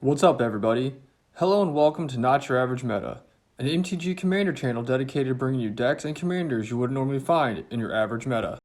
What's up, everybody? Hello and welcome to Not Your Average Meta, an MTG Commander channel dedicated to bringing you decks and commanders you wouldn't normally find in your average meta.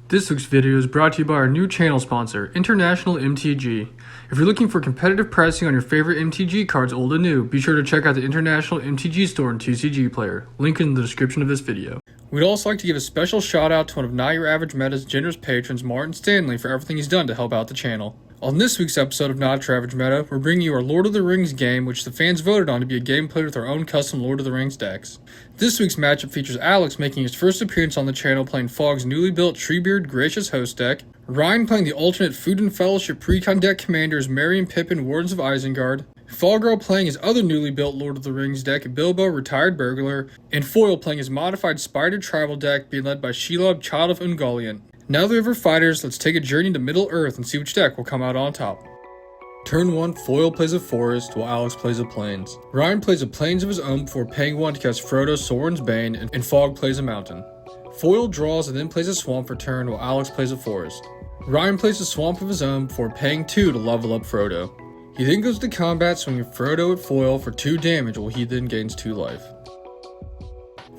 This week's video is brought to you by our new channel sponsor, International MTG. If you're looking for competitive pricing on your favorite MTG cards old and new, be sure to check out the International MTG store and TCG Player, link in the description of this video. We'd also like to give a special shout out to one of Not Your Average Meta's generous patrons, Martin Stanley, for everything he's done to help out the channel. On this week's episode of Not Your Average Meta, we're bringing you our Lord of the Rings game, which the fans voted on to be a game played with our own custom Lord of the Rings decks. This week's matchup features Alex making his first appearance on the channel playing Fogg's newly built Treebeard Gracious Host deck, Ryan playing the alternate Food and Fellowship Precon deck commanders Merry Pippin Wardens of Isengard, Fallgirl playing his other newly built Lord of the Rings deck Bilbo Retired Burglar, and Foil playing his modified Spider Tribal deck being led by Shelob Child of Ungoliant. Now that we have our fighters, let's take a journey to Middle Earth and see which deck will come out on top. Turn 1, Foil plays a Forest, while Alex plays a Plains. Ryan plays a Plains of his own before paying 1 to cast Frodo Sorin's Bane, and Fogg plays a Mountain. Foil draws and then plays a Swamp for turn, while Alex plays a Forest. Ryan plays a Swamp of his own before paying 2 to level up Frodo. He then goes to combat, swinging Frodo at Foil for 2 damage, while he then gains 2 life.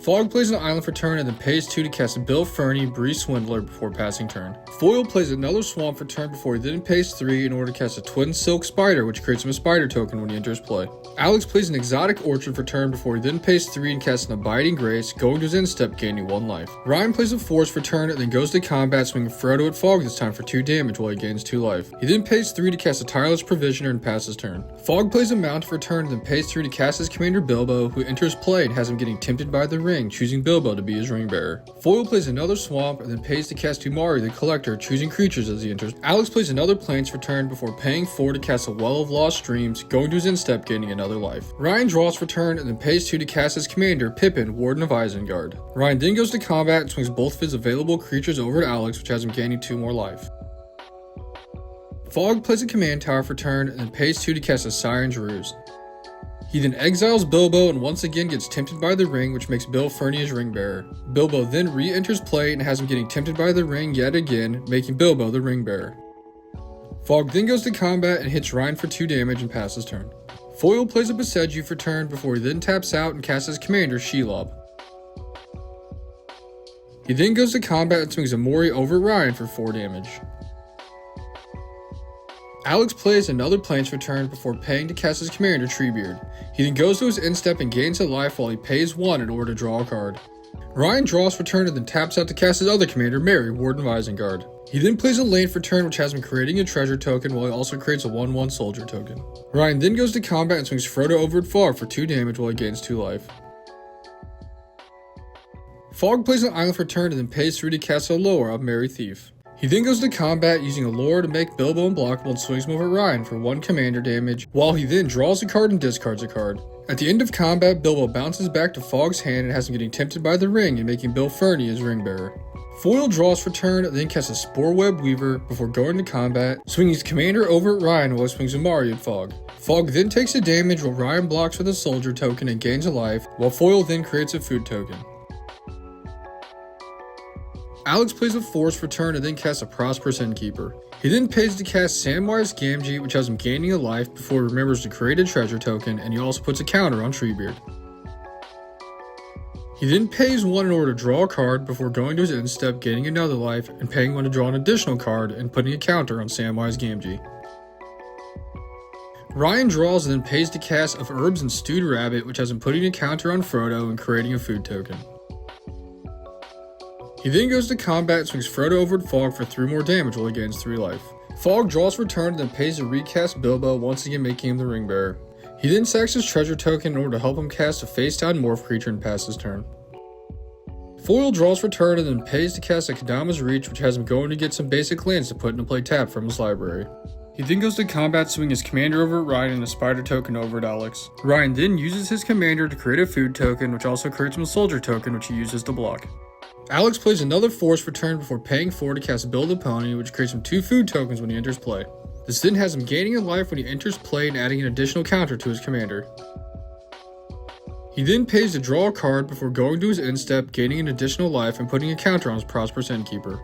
Fogg plays an island for turn and then pays 2 to cast Bill Ferny, Bree Swindler before passing turn. Foil plays another Swamp for turn before he then pays 3 in order to cast a Twin Silk Spider, which creates him a Spider token when he enters play. Alex plays an Exotic Orchard for turn before he then pays 3 and casts an Abiding Grace, going to his end step, gaining 1 life. Ryan plays a Force for turn and then goes to combat, swinging Frodo at Fogg this time for 2 damage while he gains 2 life. He then pays 3 to cast a Tireless Provisioner and passes turn. Fogg plays a Mount for turn and then pays 3 to cast his commander Bilbo, who enters play and has him getting tempted by the ring, choosing Bilbo to be his ring bearer. Foil plays another Swamp and then pays to cast Umari the Collector, choosing creatures as he enters. Alex plays another Plains for turn before paying 4 to cast a Well of Lost Streams, going to his end step, gaining another life. Ryan draws for turn and then pays 2 to cast his commander Pippin, Warden of Isengard. Ryan then goes to combat and swings both of his available creatures over to Alex, which has him gaining 2 more life. Fogg plays a command tower for turn and then pays 2 to cast a Siren's Ruse. He then exiles Bilbo and once again gets tempted by the ring, which makes Bill Ferny his ring bearer. Bilbo then re-enters play and has him getting tempted by the ring yet again, making Bilbo the ring bearer. Fogg then goes to combat and hits Ryan for 2 damage and passes turn. Foil plays a Beseju for turn before he then taps out and casts his commander Shelob. He then goes to combat and swings a Mori over Ryan for 4 damage. Alex plays another Plains for turn before paying to cast his commander Treebeard. He then goes to his end step and gains a life while he pays 1 in order to draw a card. Ryan draws for turn and then taps out to cast his other commander Merry, Warden of Isengard. He then plays a Lane for turn, which has him creating a treasure token while he also creates a 1/1 soldier token. Ryan then goes to combat and swings Frodo over at Fogg for 2 damage while he gains 2 life. Fogg plays an island for turn and then pays 3 to cast a Lore of Merry Thief. He then goes to combat using a Lore to make Bilbo unblockable and swings him over Ryan for 1 commander damage, while he then draws a card and discards a card. At the end of combat, Bilbo bounces back to Fogg's hand and has him getting tempted by the ring and making Bill Ferny his ring bearer. Foil draws for turn and then casts a Sporeweb Weaver before going to combat, swinging his commander over at Ryan while he swings Umari at Fogg. Fogg then takes a damage while Ryan blocks with a soldier token and gains a life, while Foil then creates a food token. Alex plays a Force for turn and then casts a Prosperous Innkeeper. He then pays to cast Samwise Gamgee, which has him gaining a life before he remembers to create a treasure token, and he also puts a counter on Treebeard. He then pays 1 in order to draw a card before going to his end step, gaining another life, and paying 1 to draw an additional card and putting a counter on Samwise Gamgee. Ryan draws and then pays to cast of Herbs and Stewed Rabbit, which has him putting a counter on Frodo and creating a food token. He then goes to combat and swings Frodo over at Fogg for 3 more damage while he gains 3 life. Fogg draws for turn and then pays to recast Bilbo, once again making him the ring bearer. He then sacks his treasure token in order to help him cast a face-down morph creature and pass his turn. Foil draws for turn and then pays to cast a Kadama's Reach, which has him going to get some basic lands to put into play tap from his library. He then goes to combat, swinging his commander over at Ryan and a spider token over at Alex. Ryan then uses his commander to create a food token, which also creates him a soldier token, which he uses to block. Alex plays another Force for turn before paying 4 to cast Build a Pony, which creates him 2 food tokens when he enters play. This then has him gaining a life when he enters play and adding an additional counter to his commander. He then pays to draw a card before going to his end step, gaining an additional life and putting a counter on his Prosperous Innkeeper.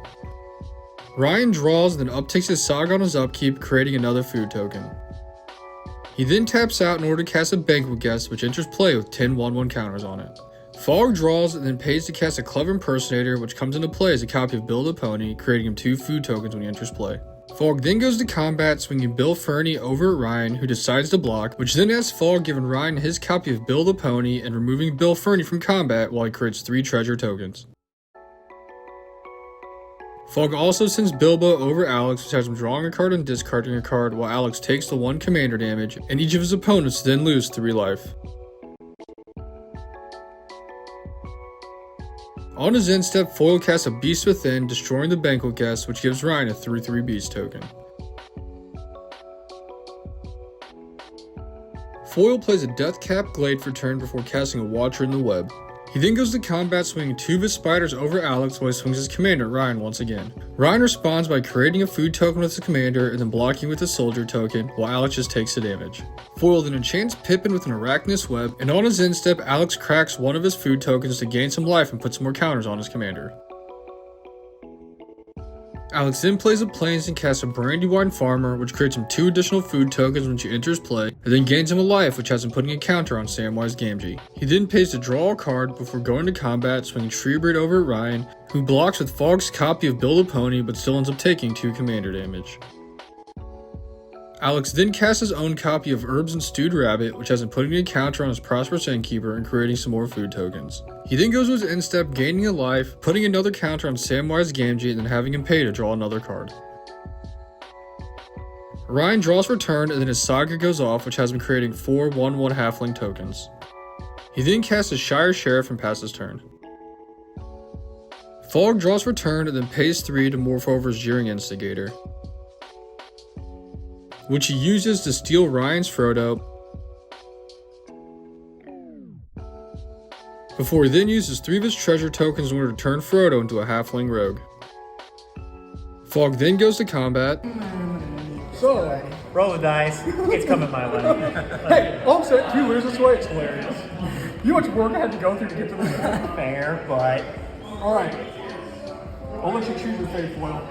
Ryan draws and then uptakes his Saga on his upkeep, creating another food token. He then taps out in order to cast a Banquet Guest, which enters play with 10 1/1 counters on it. Fogg draws and then pays to cast a Clever Impersonator, which comes into play as a copy of Bill the Pony, creating him 2 food tokens when he enters play. Fogg then goes to combat, swinging Bill Fernie over at Ryan, who decides to block, which then has Fogg giving Ryan his copy of Bill the Pony and removing Bill Fernie from combat while he creates 3 treasure tokens. Fogg also sends Bilbo over Alex, which has him drawing a card and discarding a card, while Alex takes the 1 commander damage, and each of his opponents then lose 3 life. On his end step, Foil casts a Beast Within, destroying the Banquet Guest, which gives Ryan a 3/3 Beast token. Foil plays a Deathcap Glade for turn before casting a Watcher in the Web. He then goes to combat, swinging 2 of his spiders over Alex while he swings his commander at Ryan once again. Ryan responds by creating a food token with his commander and then blocking with a soldier token, while Alex just takes the damage. Foil then enchants Pippin with an Arachnus Web, and on his end step, Alex cracks one of his food tokens to gain some life and put some more counters on his commander. Alex then plays a Plains and casts a Brandywine Farmer, which creates him 2 additional food tokens when she enters play, and then gains him a life, which has him putting a counter on Samwise Gamgee. He then pays to draw a card before going to combat, swinging Treebeard over at Ryan, who blocks with Fogg's copy of Bill the Pony but still ends up taking 2 commander damage. Alex then casts his own copy of Herbs and Stewed Rabbit, which has him putting a counter on his Prosperous Innkeeper and creating some more food tokens. He then goes to his end step, gaining a life, putting another counter on Samwise Gamgee, and then having him pay to draw another card. Ryan draws for turn, and then his Saga goes off, which has him creating 4 1/1 halfling tokens. He then casts his Shire Sheriff and passes turn. Fogg draws for turn and then pays 3 to morph over his Jeering Instigator, which he uses to steal Ryan's Frodo, before he then uses 3 of his treasure tokens in order to turn Frodo into a halfling rogue. Fogg then goes to combat. So, roll the dice. It's coming my way. hey, all I'm saying, if you lose this way, it's hilarious. You know how much work I had to go through to get to this? Fair, but Alright. I'll let you choose your fate, Foil.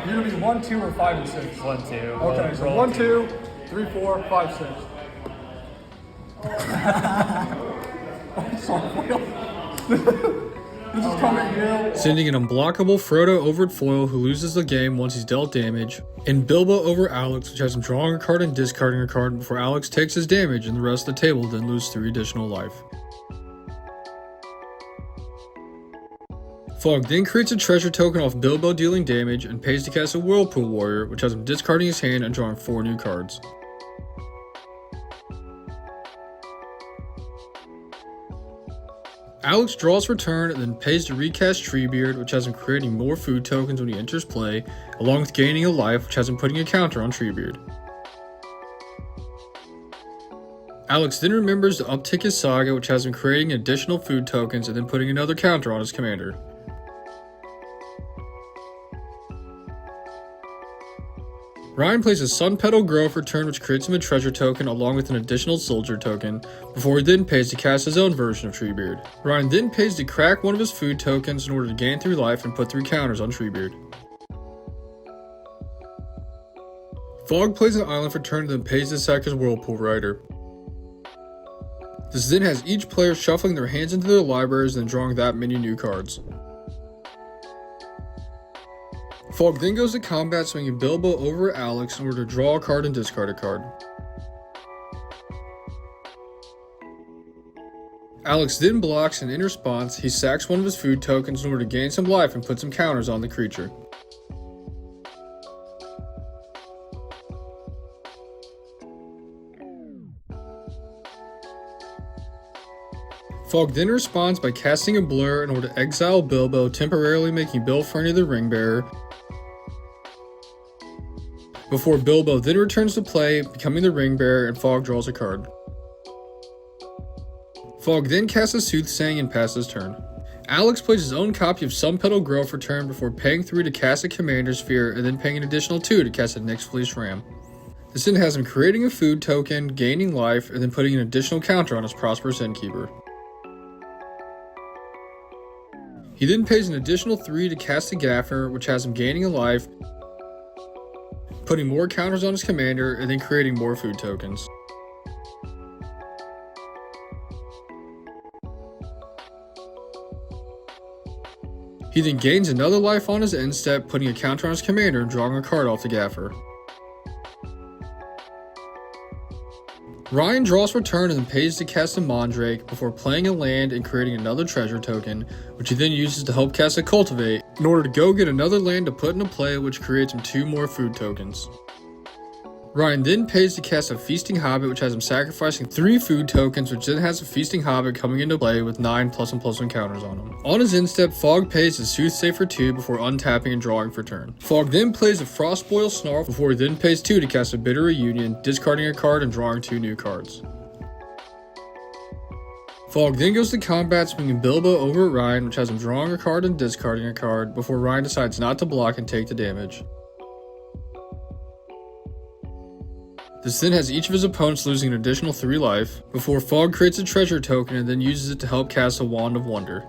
You're going to be 1, 2, or 5, and 6. 1, 2. Okay, so roll 1, 2, 3, 4, 5, 6. I'm sorry, Foil. This is coming to you. Sending an unblockable Frodo over at Foil, who loses the game once he's dealt damage, and Bilbo over Alex, which has him drawing a card and discarding a card before Alex takes his damage, and the rest of the table then lose 3 additional life. Fogg then creates a treasure token off Bilbo dealing damage and pays to cast a Whirlpool Warrior, which has him discarding his hand and drawing 4 new cards. Alex draws for turn and then pays to recast Treebeard, which has him creating more food tokens when he enters play, along with gaining a life, which has him putting a counter on Treebeard. Alex then remembers to uptick his Saga, which has him creating additional food tokens and then putting another counter on his commander. Ryan plays a Sun Petal Grow for turn, which creates him a treasure token along with an additional soldier token, before he then pays to cast his own version of Treebeard. Ryan then pays to crack one of his food tokens in order to gain 3 life and put 3 counters on Treebeard. Fogg plays an island for turn and then pays to sack his Whirlpool Rider. This then has each player shuffling their hands into their libraries and then drawing that many new cards. Fogg then goes to combat, swinging Bilbo over at Alex in order to draw a card and discard a card. Alex then blocks, and in response, he sacks one of his food tokens in order to gain some life and put some counters on the creature. Fogg then responds by casting a Blur in order to exile Bilbo, temporarily making Bill Fernie the Ringbearer, before Bilbo then returns to play, becoming the Ringbearer, and Fogg draws a card. Fogg then casts a Soothsaying and passes turn. Alex plays his own copy of Sun Petal Grow for turn before paying 3 to cast a Commander Sphere and then paying an additional 2 to cast a Nyx Fleece Ram. This then has him creating a food token, gaining life, and then putting an additional counter on his Prosperous Innkeeper. He then pays an additional 3 to cast a Gaffer, which has him gaining a life, putting more counters on his commander, and then creating more food tokens. He then gains another life on his end step, putting a counter on his commander and drawing a card off the gaffer. Ryan draws for turn and then pays to cast a Mandrake before playing a land and creating another treasure token, which he then uses to help cast a Cultivate in order to go get another land to put into play, which creates him 2 more food tokens. Ryan then pays to cast a Feasting Hobbit, which has him sacrificing 3 food tokens, which then has a Feasting Hobbit coming into play with 9 +1/+1 counters on him. On his instep, Fogg pays his Soothsay for 2 before untapping and drawing for turn. Fogg then plays a Frostboil Snarl before he then pays 2 to cast a Bitter Reunion, discarding a card and drawing 2 new cards. Fogg then goes to combat, swinging Bilbo over at Ryan, which has him drawing a card and discarding a card before Ryan decides not to block and take the damage. This then has each of his opponents losing an additional 3 life, before Fogg creates a treasure token and then uses it to help cast a Wand of Wonder.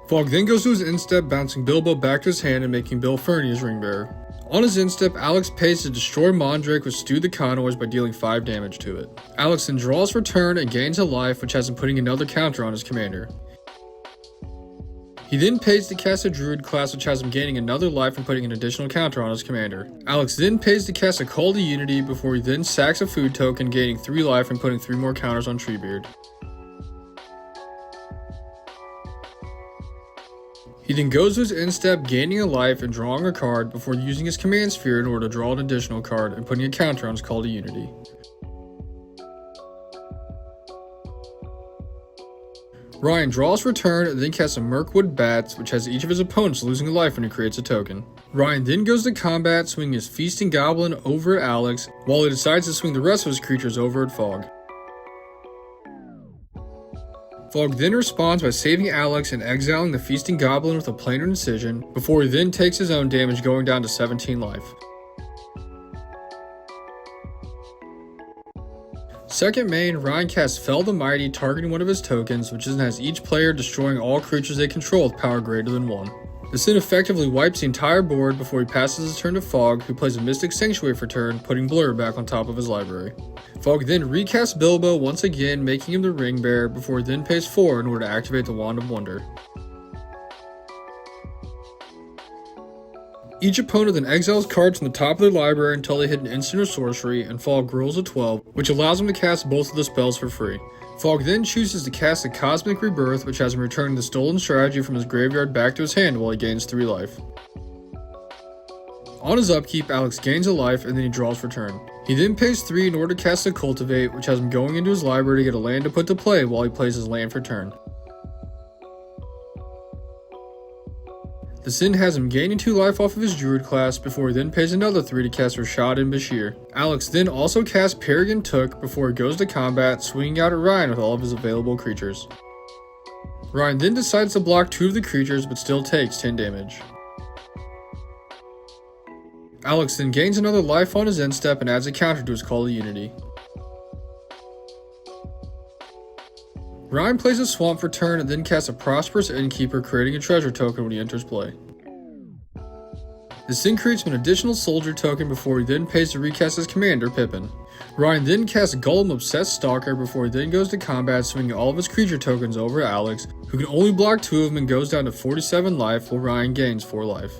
Fogg then goes to his instep, bouncing Bilbo back to his hand and making Bill Fernie his ring bearer. On his instep, Alex pays to destroy Mandrake with Stew the Connoys by dealing 5 damage to it. Alex then draws for turn and gains a life, which has him putting another counter on his commander. He then pays to cast a Druid class, which has him gaining another life and putting an additional counter on his commander. Alex then pays to cast a Call to Unity before he then sacks a food token, gaining 3 life and putting 3 more counters on Treebeard. He then goes to his instep, gaining a life and drawing a card before using his Command Sphere in order to draw an additional card and putting a counter on his Call to Unity. Ryan draws for turn and then casts a Mirkwood Bats, which has each of his opponents losing a life when he creates a token. Ryan then goes to combat, swinging his Feasting Goblin over at Alex, while he decides to swing the rest of his creatures over at Fogg. Fogg then responds by saving Alex and exiling the Feasting Goblin with a Planar Incision, before he then takes his own damage, going down to 17 life. Second main, Ryan casts Fell the Mighty, targeting one of his tokens, which then has each player destroying all creatures they control with power greater than 1. This then effectively wipes the entire board before he passes his turn to Fogg, who plays a Mystic Sanctuary for turn, putting Blur back on top of his library. Fogg then recasts Bilbo once again, making him the Ring Bearer, before he then pays 4 in order to activate the Wand of Wonder. Each opponent then exiles cards from the top of their library until they hit an instant or sorcery, and Fogg rolls a 12, which allows him to cast both of the spells for free. Fogg then chooses to cast the Cosmic Rebirth, which has him returning the Stolen Strategy from his graveyard back to his hand while he gains 3 life. On his upkeep, Alex gains a life and then he draws for turn. He then pays 3 in order to cast a Cultivate, which has him going into his library to get a land to put to play while he plays his land for turn. This then has him gaining 2 life off of his Druid class before he then pays another 3 to cast Rashad and Bashir. Alex then also casts Peregrine Took before he goes to combat, swinging out at Ryan with all of his available creatures. Ryan then decides to block 2 of the creatures but still takes 10 damage. Alex then gains another life on his end step and adds a counter to his Call to Unity. Ryan plays a Swamp for turn and then casts a Prosperous Innkeeper, creating a treasure token when he enters play. This then creates an additional soldier token before he then pays to recast his commander, Pippin. Ryan then casts Golem Obsessed Stalker before he then goes to combat, swinging all of his creature tokens over at Alex, who can only block 2 of them and goes down to 47 life while Ryan gains 4 life.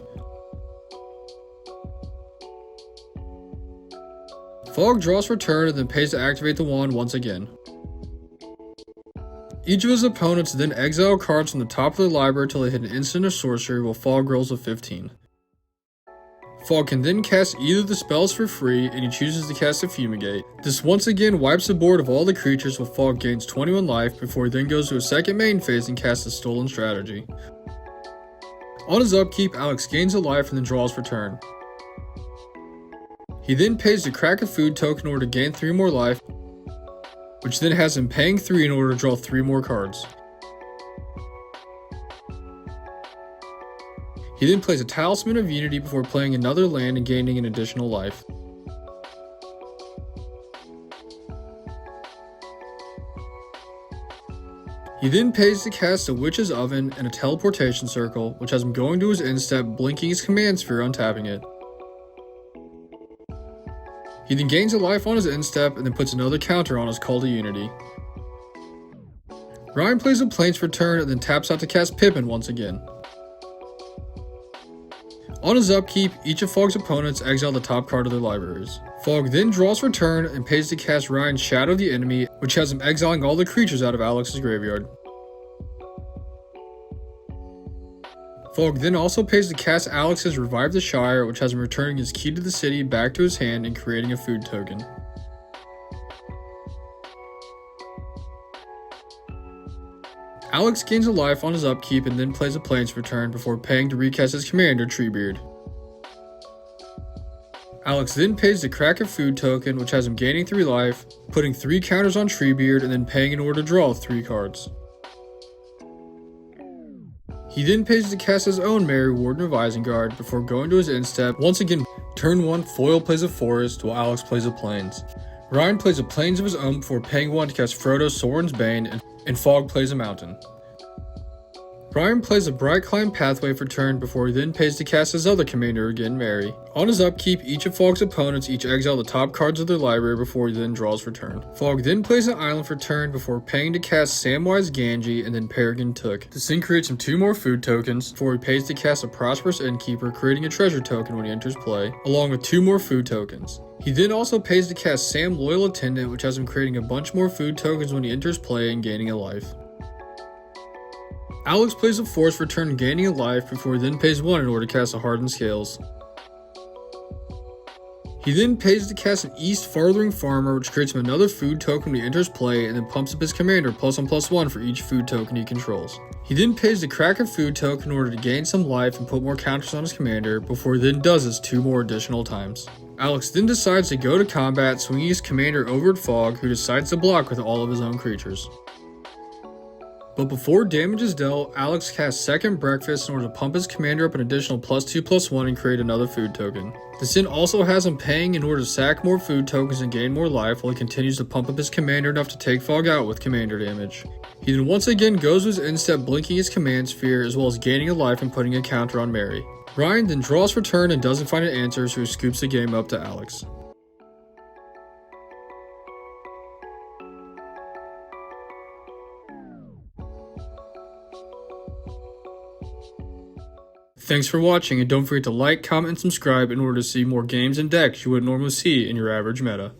Fogg draws for turn and then pays to activate the wand once again. Each of his opponents then exile cards from the top of their library until they hit an instant or sorcery while Fogg rolls a 15. Fogg can then cast either of the spells for free, and he chooses to cast a Fumigate. This once again wipes the board of all the creatures while Fogg gains 21 life before he then goes to his second main phase and casts a Stolen Strategy. On his upkeep, Alex gains a life and then draws for turn. He then pays to crack a food token in order to gain 3 more life, which then has him paying 3 in order to draw 3 more cards. He then plays a Talisman of Unity before playing another land and gaining an additional life. He then pays to cast a Witch's Oven and a Teleportation Circle, which has him going to his instep, blinking his Command Sphere, untapping it. He then gains a life on his instep and then puts another counter on his Call to Unity. Ryan plays a Plains for turn and then taps out to cast Pippin once again. On his upkeep, each of Fogg's opponents exile the top card of their libraries. Fogg then draws for turn and pays to cast Ryan's Shadow of the Enemy, which has him exiling all the creatures out of Alex's graveyard. Fogg then also pays to cast Alex's Revive the Shire, which has him returning his key to the city back to his hand and creating a food token. Alex gains a life on his upkeep and then plays a Plains for turn before paying to recast his commander, Treebeard. Alex then pays to crack a food token, which has him gaining 3 life, putting 3 counters on Treebeard, and then paying in order to draw 3 cards. He then pays to cast his own Merry Warden of Isengard before going to his end step. Once again, turn 1, Foil plays a Forest while Alex plays a Plains. Ryan plays a Plains of his own before paying 1 to cast Frodo Sorin's Bane, and Fogg plays a Mountain. Ryan plays a Bright Climb Pathway for turn before he then pays to cast his other commander again, Merry. On his upkeep, each of Fogg's opponents each exile the top cards of their library before he then draws for turn. Fogg then plays an island for turn before paying to cast Samwise Gamgee and then Peregrine Took. This then creates him 2 more food tokens before he pays to cast a Prosperous Innkeeper, creating a treasure token when he enters play, along with 2 more food tokens. He then also pays to cast Sam Loyal Attendant, which has him creating a bunch more food tokens when he enters play and gaining a life. Alex plays a Force for turn gaining a life before he then pays 1 in order to cast a Hardened Scales. He then pays to cast an East Farthering Farmer, which creates him another food token when he enters play and then pumps up his commander +1/+1 for each food token he controls. He then pays to crack a food token in order to gain some life and put more counters on his commander before he then does this 2 more additional times. Alex then decides to go to combat, swinging his commander over at Fogg, who decides to block with all of his own creatures. But before damage is dealt, Alex casts Second Breakfast in order to pump his commander up an additional +2/+1 and create another food token. This then also has him paying in order to sack more food tokens and gain more life while he continues to pump up his commander enough to take Fogg out with commander damage. He then once again goes to his end step, blinking his command sphere as well as gaining a life and putting a counter on Merry. Ryan then draws for turn and doesn't find an answer, so he scoops the game up to Alex. Thanks for watching, and don't forget to like, comment, and subscribe in order to see more games and decks you wouldn't normally see in your average meta.